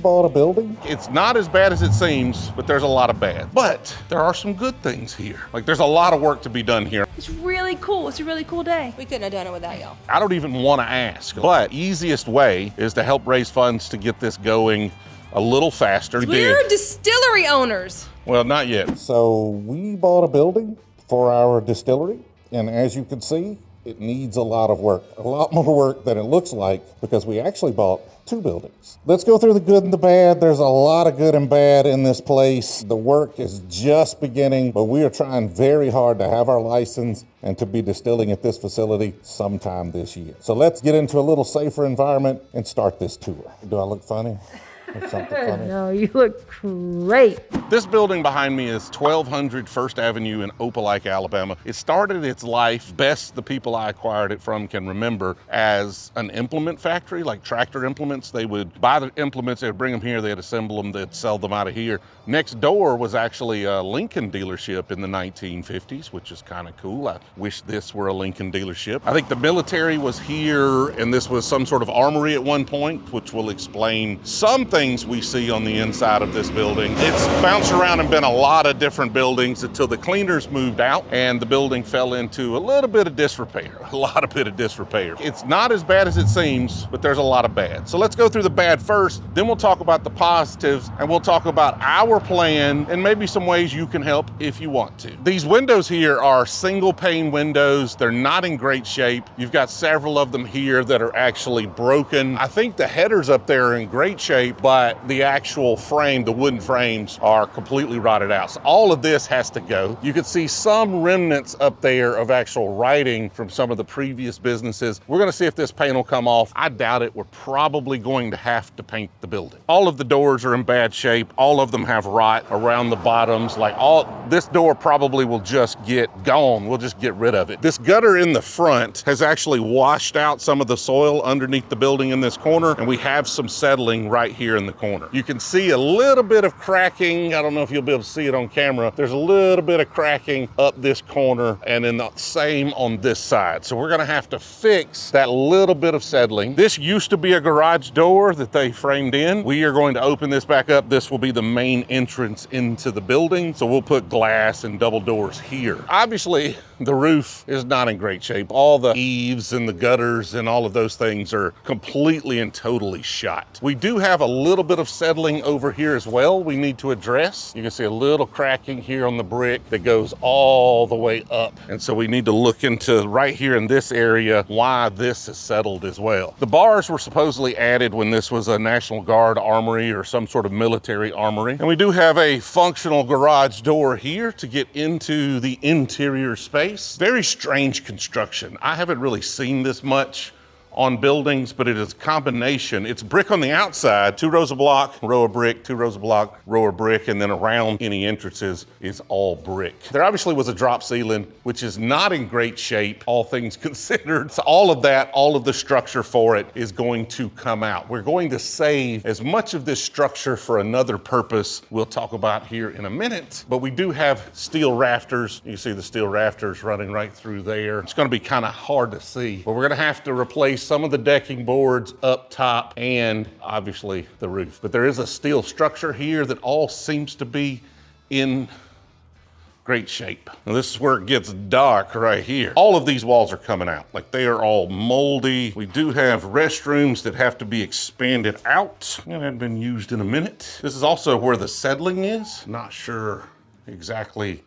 bought a building. It's not as bad as it seems, but there's a lot of bad. But there are some good things here. Like, there's a lot of work to be done here. It's really cool. It's a really cool day. We couldn't have done it without y'all. I don't even want to ask, but easiest way is to help raise funds to get this going a little faster. We're distillery owners. Well, not yet. So we bought a building for our distillery, and as you can see, it needs a lot of work, a lot more work than it looks like, because we actually bought 2 buildings. Let's go through the good and the bad. There's a lot of good and bad in this place. The work is just beginning, but we are trying very hard to have our license and to be distilling at this facility sometime this year. So let's get into a little safer environment and start this tour. Do I look funny? Or something funny? No, you look great. This building behind me is 1200 First Avenue in Opelika, Alabama. It started its life, best the people I acquired it from can remember, as an implement factory, like tractor implements. They would buy the implements, they would bring them here, they'd assemble them, they'd sell them out of here. Next door was actually a Lincoln dealership in the 1950s, which is kind of cool. I wish this were a Lincoln dealership. I think the military was here, and this was some sort of armory at one point, which will explain some things we see on the inside of this building. It's bounced around and been a lot of different buildings until the cleaners moved out and the building fell into a little bit of disrepair, It's not as bad as it seems, but there's a lot of bad. So let's go through the bad first, then we'll talk about the positives, and we'll talk about our plan and maybe some ways you can help if you want to. These windows here are single pane windows. They're not in great shape. You've got several of them here that are actually broken. I think the headers up there are in great shape, but the actual frame, the wooden frames, are completely rotted out. So all of this has to go. You can see some remnants up there of actual writing from some of the previous businesses. We're gonna see if this paint will come off. I doubt it. We're probably going to have to paint the building. All of the doors are in bad shape. All of them have rot around the bottoms. This door probably will just get gone. We'll just get rid of it. This gutter in the front has actually washed out some of the soil underneath the building in this corner, and we have some settling right here in the corner. You can see a little bit of cracking. I don't know if you'll be able to see it on camera. There's a little bit of cracking up this corner, and then the same on this side. So we're gonna have to fix that little bit of settling. This used to be a garage door that they framed in. We are going to open this back up. This will be the main entrance into the building. So we'll put glass and double doors here. Obviously, the roof is not in great shape. All the eaves and the gutters and all of those things are completely and totally shot. We do have a little bit of settling over here as well we need to address. You can see a little cracking here on the brick that goes all the way up. And so we need to look into right here in this area why this is settled as well. The bars were supposedly added when this was a National Guard armory or some sort of military armory. And we do have a functional garage door here to get into the interior space. Very strange construction. I haven't really seen this much on buildings, but it is a combination. It's brick on the outside, 2 rows of block, row of brick, 2 rows of block, row of brick, and then around any entrances is all brick. There obviously was a drop ceiling, which is not in great shape, all things considered. So all of that, all of the structure for it is going to come out. We're going to save as much of this structure for another purpose we'll talk about here in a minute, but we do have steel rafters. You see the steel rafters running right through there. It's gonna be kind of hard to see, but we're gonna have to replace some of the decking boards up top and obviously the roof. But there is a steel structure here that all seems to be in great shape. Now this is where it gets dark right here. All of these walls are coming out. Like, they are all moldy. We do have restrooms that have to be expanded out. It hadn't been used in a minute. This is also where the settling is. Not sure exactly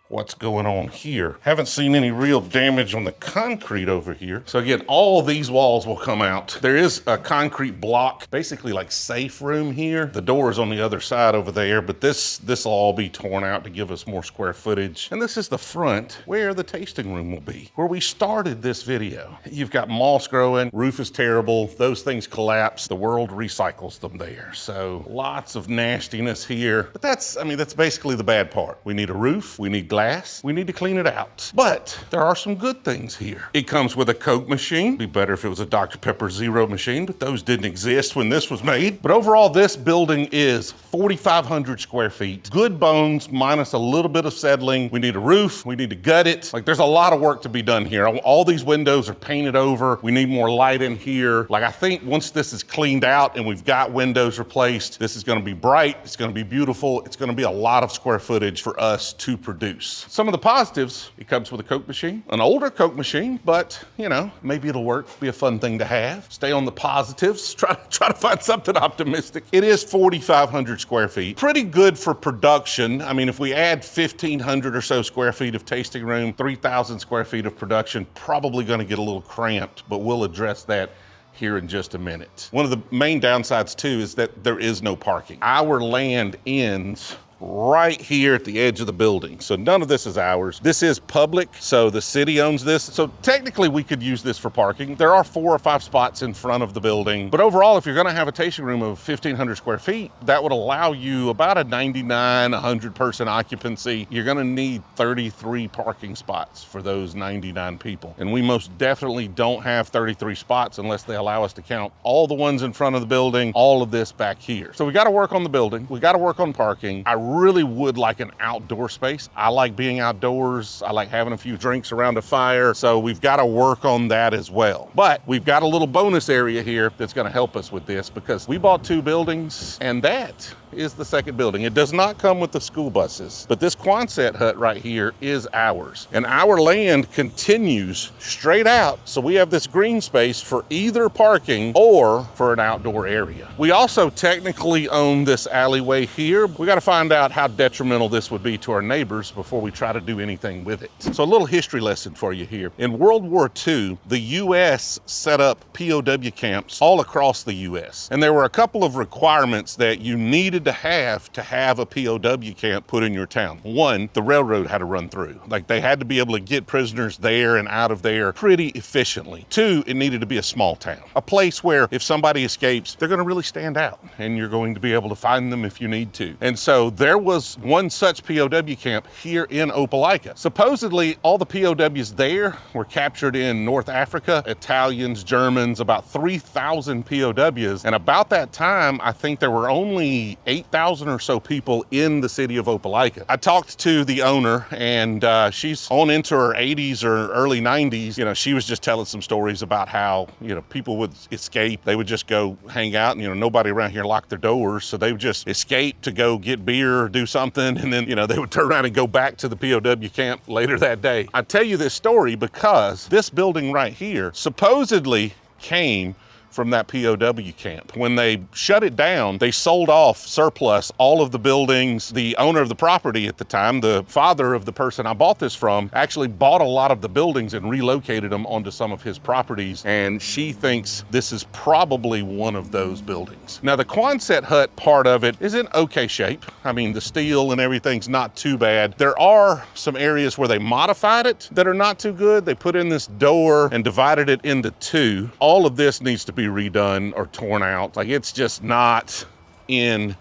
what's going on here. Haven't seen any real damage on the concrete over here. So again, all these walls will come out. There is a concrete block, basically like safe room here. The door is on the other side over there, but this will all be torn out to give us more square footage. And this is the front where the tasting room will be, where we started this video. You've got moss growing, roof is terrible, those things collapse, the world recycles them there. So lots of nastiness here, but that's basically the bad part. We need a roof, we need glass, we need to clean it out. But there are some good things here. It comes with a Coke machine. Be better if it was a Dr. Pepper Zero machine, but those didn't exist when this was made. But overall, this building is 4,500 square feet. Good bones minus a little bit of settling. We need a roof. We need to gut it. Like, there's a lot of work to be done here. All these windows are painted over. We need more light in here. Like, I think once this is cleaned out and we've got windows replaced, this is gonna be bright. It's gonna be beautiful. It's gonna be a lot of square footage for us to produce. Some of the positives, it comes with a Coke machine, an older Coke machine, but you know, maybe it'll work, be a fun thing to have. Stay on the positives, try to find something optimistic. It is 4,500 square feet. Pretty good for production. I mean, if we add 1,500 or so square feet of tasting room, 3,000 square feet of production, probably gonna get a little cramped, but we'll address that here in just a minute. One of the main downsides too is that there is no parking. Our land ends right here at the edge of the building. So none of this is ours. This is public, so the city owns this. So technically we could use this for parking. There are 4 or 5 spots in front of the building. But overall, if you're gonna have a tasting room of 1,500 square feet, that would allow you about a 99, 100 person occupancy. You're gonna need 33 parking spots for those 99 people. And we most definitely don't have 33 spots unless they allow us to count all the ones in front of the building, all of this back here. So we gotta work on the building. We gotta work on parking. I really would like an outdoor space. I like being outdoors. I like having a few drinks around a fire. So we've got to work on that as well. But we've got a little bonus area here that's going to help us with this because we bought 2 buildings and that is the second building. It does not come with the school buses, but this Quonset hut right here is ours. And our land continues straight out. So we have this green space for either parking or for an outdoor area. We also technically own this alleyway here. We got to find out how detrimental this would be to our neighbors before we try to do anything with it. So a little history lesson for you here. In World War II, the US set up POW camps all across the US. And there were a couple of requirements that you needed to have a POW camp put in your town. One, the railroad had to run through. Like, they had to be able to get prisoners there and out of there pretty efficiently. 2, it needed to be a small town. A place where if somebody escapes, they're gonna really stand out and you're going to be able to find them if you need to. And so there was one such POW camp here in Opelika. Supposedly, all the POWs there were captured in North Africa, Italians, Germans, about 3,000 POWs. And about that time, I think there were only 8,000 or so people in the city of Opelika. I talked to the owner and she's on into her 80s or early 90s. You know, she was just telling some stories about how, you know, people would escape. They would just go hang out and, you know, nobody around here locked their doors. So they would just escape to go get beer or do something. And then, you know, they would turn around and go back to the POW camp later that day. I tell you this story because this building right here supposedly came from that POW camp. When they shut it down, they sold off surplus all of the buildings. The owner of the property at the time, the father of the person I bought this from, actually bought a lot of the buildings and relocated them onto some of his properties. And she thinks this is probably one of those buildings. Now, the Quonset hut part of it is in okay shape. I mean, the steel and everything's not too bad. There are some areas where they modified it that are not too good. They put in this door and divided it into 2. All of this needs to be redone or torn out. Like, it's just not in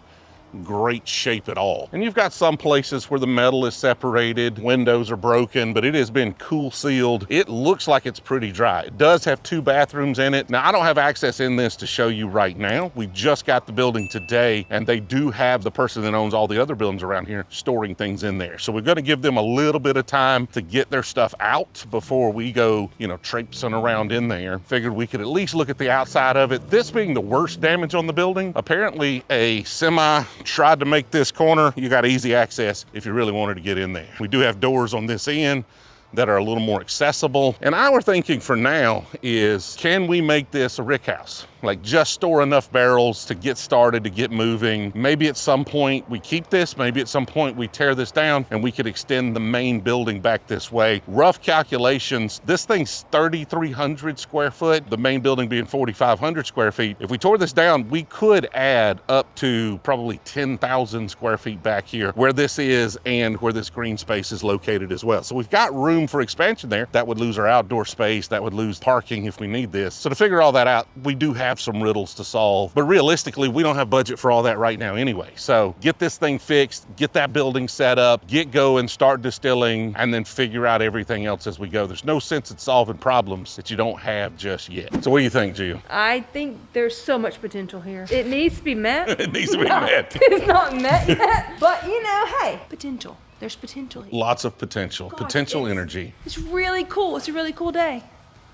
great shape at all. And you've got some places where the metal is separated, windows are broken, but it has been cool sealed. It looks like it's pretty dry. It does have 2 bathrooms in it. Now, I don't have access in this to show you right now. We just got the building today, and they do have the person that owns all the other buildings around here storing things in there. So we're gonna give them a little bit of time to get their stuff out before we go, you know, traipsing around in there. Figured we could at least look at the outside of it. This being the worst damage on the building, apparently a semi tried to make this corner. You got easy access if you really wanted to get in there. We do have doors on this end that are a little more accessible. And our thinking for now is, can we make this a rick house? Like, just store enough barrels to get started, to get moving. Maybe at some point we keep this, maybe at some point we tear this down and we could extend the main building back this way. Rough calculations, this thing's 3,300 square foot, the main building being 4,500 square feet. If we tore this down, we could add up to probably 10,000 square feet back here where this is and where this green space is located as well. So we've got room for expansion there. That would lose our outdoor space, that would lose parking if we need this. So to figure all that out, we do have have some riddles to solve. But realistically, we don't have budget for all that right now anyway. So get this thing fixed, get that building set up, get going, start distilling, and then figure out everything else as we go. There's no sense in solving problems that you don't have just yet. So what do you think, Jill? I think there's so much potential here. It needs to be met. It needs to be met. It's not met yet. But hey, Potential. There's potential here. Lots of potential, Gosh, potential it's- energy. It's really cool. It's a really cool day.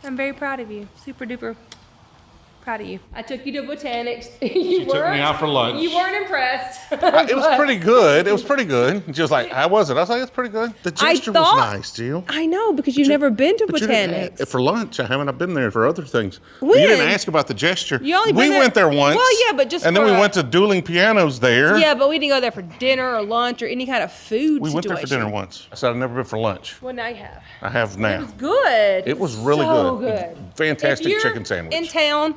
I'm very proud of you. Super duper proud of you. I took you to botanics. She took me out for lunch. You weren't impressed. It was pretty good. It was pretty good. She was like, how was it? I was like, it's pretty good. The gesture was nice, Jill. I know, because you've never been to But you didn't botanics. for lunch, I haven't been there for other things. When? You didn't ask about the gesture. You only we been there- went there once. Well, yeah, but just and then for we a- went to dueling pianos there. Yeah, but we didn't go there for dinner or lunch or any kind of food We went there for situation. dinner once. I said I've never been for lunch. Well, now you have. I have now. It was good. It was really so good. good. Fantastic If you're chicken sandwich. in town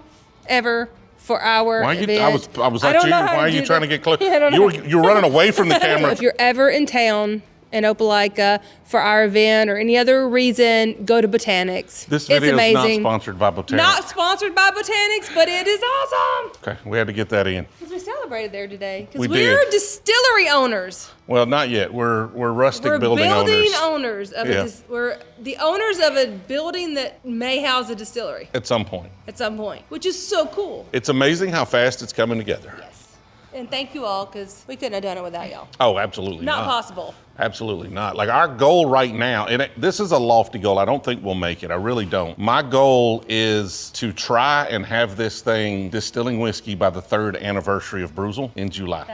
ever for our Why are you? event, I was I like don't you. know how Why are to you do trying that. to get close? Yeah, I don't You know. were you're running away from the camera. If you're ever in town in Opelika for our event or any other reason, go to Botanics. This It's video is not amazing. sponsored by Botanics. Not sponsored by Botanics, but it is awesome. Okay, we had to get that in. Because we celebrated there today. We Because we're did. distillery owners. Well, not yet. We're rustic We're building owners. owners of Yeah. we're the owners of a building that may house a distillery At some point. at some point, which is so cool. It's amazing how fast it's coming together. Yes. And thank you all, because we couldn't have done it without y'all. Oh, absolutely Not possible. Absolutely not. Like our goal right now, and this is a lofty goal. I don't think we'll make it. I really don't. My goal is to try and have this thing distilling whiskey by the 3rd anniversary of Brewzle in July.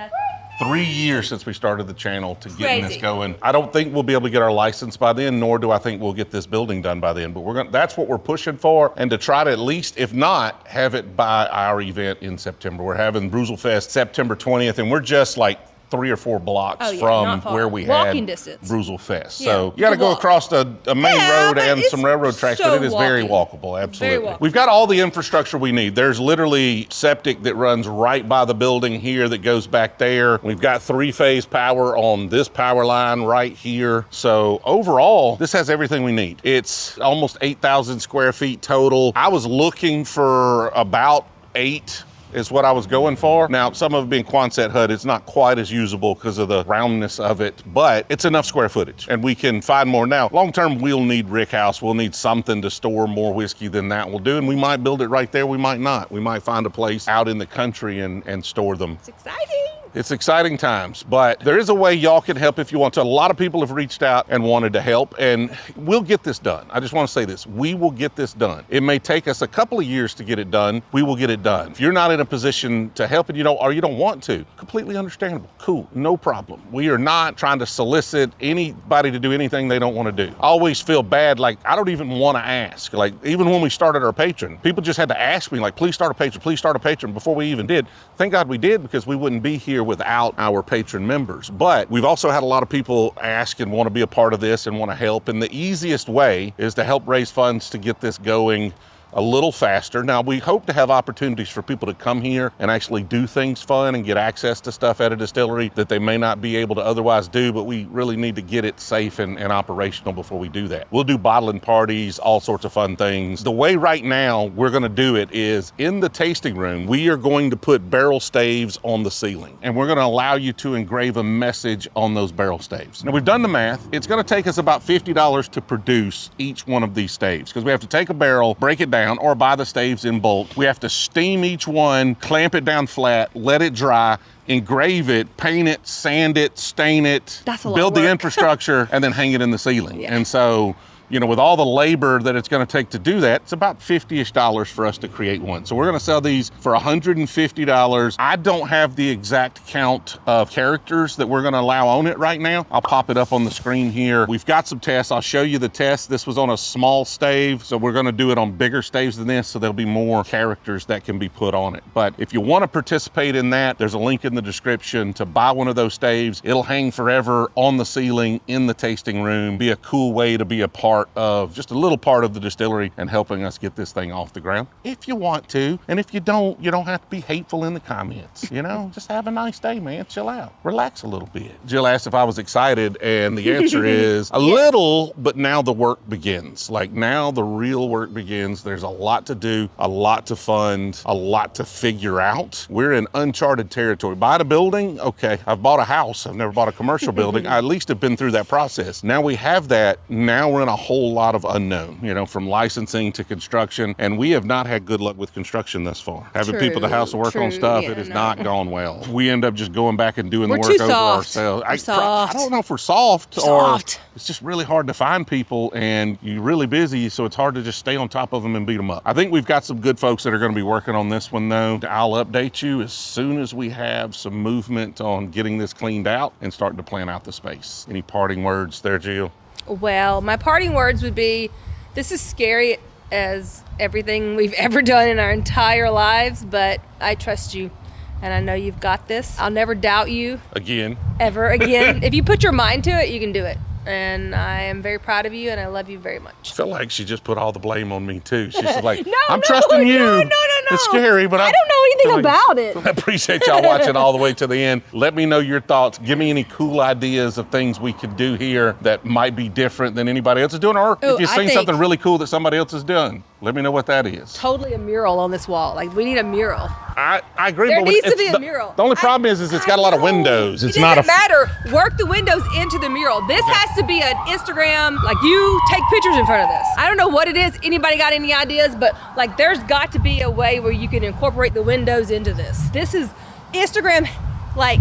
3 years since we started the channel to getting this Crazy. going. I don't think we'll be able to get our license by then, nor do I think we'll get this building done by then. But that's what we're pushing for, and to try to at least, if not, have it by our event in September. We're having Brewzle Fest September 20th, and we're just like 3 or 4 blocks Oh, yeah, from not far. where we Walking had distance. Brewzle Fest. Yeah, So you got to to go walk. across a main Yeah, road but and it's some railroad tracks, so but it is very walking. walkable. Absolutely. walkable. We've got all the infrastructure we need. There's literally septic that runs right by the building here that goes back there. We've got 3-phase power on this power line right here. So overall, this has everything we need. It's almost 8,000 square feet total. I was looking for about 8 is what I was going for. Now, some of it being Quonset hut, it's not quite as usable because of the roundness of it, but it's enough square footage and we can find more. Now, long term, we'll need rick house. We'll need something to store more whiskey than that will do. And we might build it right there. We might not. We might find a place out in the country and store them. It's exciting. It's exciting times, but there is a way y'all can help if you want to. A lot of people have reached out and wanted to help, and we'll get this done. I just want to say this. We will get this done. It may take us a couple of years to get it done. We will get it done. If you're not in a position to help and you don't want to, completely understandable. Cool, no problem. We are not trying to solicit anybody to do anything they don't want to do. I always feel bad, like I don't even want to ask. Like even when we started our Patreon, people just had to ask me, like, please start a Patreon, please start a Patreon, before we even did. Thank God we did, because we wouldn't be here without our patron members. But we've also had a lot of people ask and want to be a part of this and want to help. And the easiest way is to help raise funds to get this going a little faster. Now, we hope to have opportunities for people to come here and actually do things fun and get access to stuff at a distillery that they may not be able to otherwise do, but we really need to get it safe and operational before we do that. We'll do bottling parties, all sorts of fun things. The way right now we're gonna do it is in the tasting room, we are going to put barrel staves on the ceiling, and we're gonna allow you to engrave a message on those barrel staves. Now, we've done the math. It's gonna take us about $50 to produce each one of these staves, because we have to take a barrel, break it down, or buy the staves in bulk. We have to steam each one, clamp it down flat, let it dry, engrave it, paint it, sand it, stain it, That's a lot build of the work. infrastructure, and then hang it in the ceiling. Yeah. And so, you know, with all the labor that it's going to take to do that, it's about $50-ish for us to create one. So we're going to sell these for $150. I don't have the exact count of characters that we're going to allow on it right now. I'll pop it up on the screen here. We've got some tests. I'll show you the test. This was on a small stave, so we're going to do it on bigger staves than this, so there'll be more characters that can be put on it. But if you want to participate in that, there's a link in the description to buy one of those staves. It'll hang forever on the ceiling in the tasting room. Be a cool way to be a part part of, just a little part of the distillery and helping us get this thing off the ground. If you want to, and if you don't have to be hateful in the comments, just have a nice day, man, chill out, relax a little bit. Jill asked if I was excited, and the answer is a little, but now the work begins. Like, now the real work begins. There's a lot to do, a lot to fund, a lot to figure out. We're in uncharted territory. Buy a building, okay, I've bought a house, I've never bought a commercial building. I at least have been through that process. Now we have that, now we're in a whole lot of unknown, from licensing to construction, and we have not had good luck with construction thus far. Having people at the house to work on stuff, it has not gone well. We end up just going back and doing the work over ourselves. I don't know if we're soft or it's just really hard to find people, and you're really busy, so it's hard to just stay on top of them and beat them up. I think we've got some good folks that are going to be working on this one, though. I'll update you as soon as we have some movement on getting this cleaned out and starting to plan out the space. Any parting words there, Jill? Well, my parting words would be, this is scary as everything we've ever done in our entire lives, but I trust you. And I know you've got this. I'll never doubt you. Again. Ever again. If you put your mind to it, you can do it. And I am very proud of you, and I love you very much. I feel like she just put all the blame on me, too. She's just like, I'm trusting you. No. It's scary, but I don't know anything about it. I appreciate y'all watching all the way to the end. Let me know your thoughts. Give me any cool ideas of things we could do here that might be different than anybody else is doing. Or if you've seen something really cool that somebody else has done, let me know what that is. Totally a mural on this wall. Like, we need a mural. I agree. There needs to be a mural. The only problem is it's got a lot of windows. It doesn't matter. Work the windows into the mural. This has to be an Instagram, like, you take pictures in front of this. I don't know what it is. Anybody got any ideas? But, like, there's got to be a way where you can incorporate the windows into this. This is Instagram, like,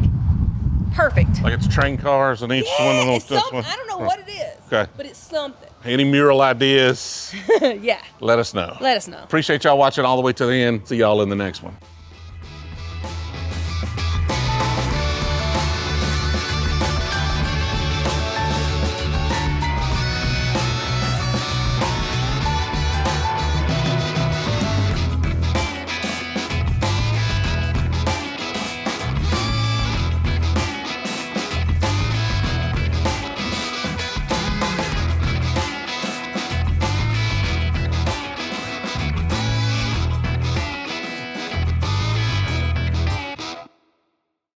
perfect. Like, it's train cars on each one of those. I don't know what it is. Okay. But it's something. Any mural ideas? Yeah. Let us know. Let us know. Appreciate y'all watching all the way to the end. See y'all in the next one.